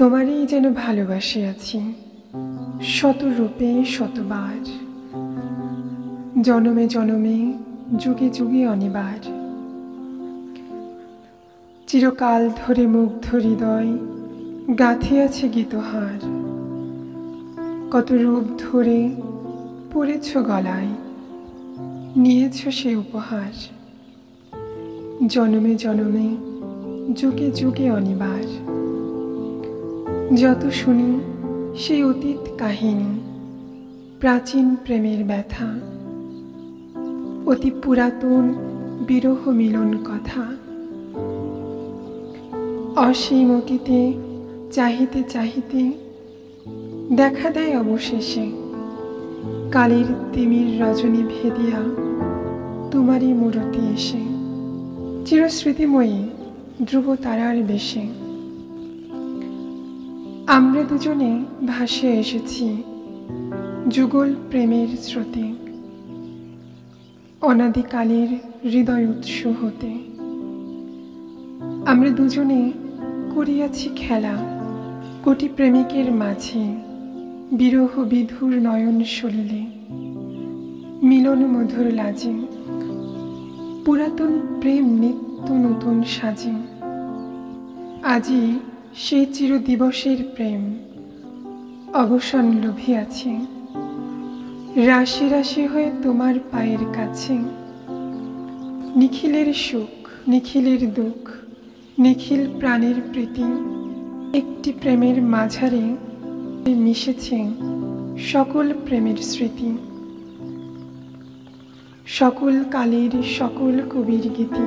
তোমারই যেন ভালোবাসে আছি শত রূপে শতবার, জনমে জনমে যুগে যুগে অনিবার। চিরকাল ধরে মুগ্ধ হৃদয় গাঁথিয়াছে গীতহার, কত রূপ ধরে পড়েছ গলায়, নিয়েছ সে উপহার। জনমে জনমে যুগে যুগে অনিবার। যত শুনি সেই অতীত কাহিনী, প্রাচীন প্রেমের ব্যথা, অতি পুরাতন বিরহ মিলন কথা। অসীম অতীতে চাহিতে চাহিতে দেখা দেয় অবশেষে কালের তিমির রজনী ভেদিয়া তোমারই মূরতি এসে, চিরস্মৃতিময়ী ধ্রুব তারার বেশে। আমরা দুজনে ভাসিয়ে এসেছি যুগল প্রেমের স্রোতে, অনাদিকালের হৃদয় উৎস হতে। আমরা দুজনে করিয়াছি খেলা কোটি প্রেমিকের মাঝে, বিরহ বিধুর নয়ন সলিলে মিলন মধুর লাজে। পুরাতন প্রেম নিত্য নতুন সাজে, আজি সেই চিরদিবসের প্রেম অবসান লোভিয়াছে। রাশি রাশি হয়ে তোমার পায়ের কাছে, নিখিলের সুখ নিখিলের দুঃখ নিখিল প্রাণের প্রীতি, একটি প্রেমের মাঝারে মিশেছে সকল প্রেমের স্মৃতি, সকল কালের সকল কবির গীতি।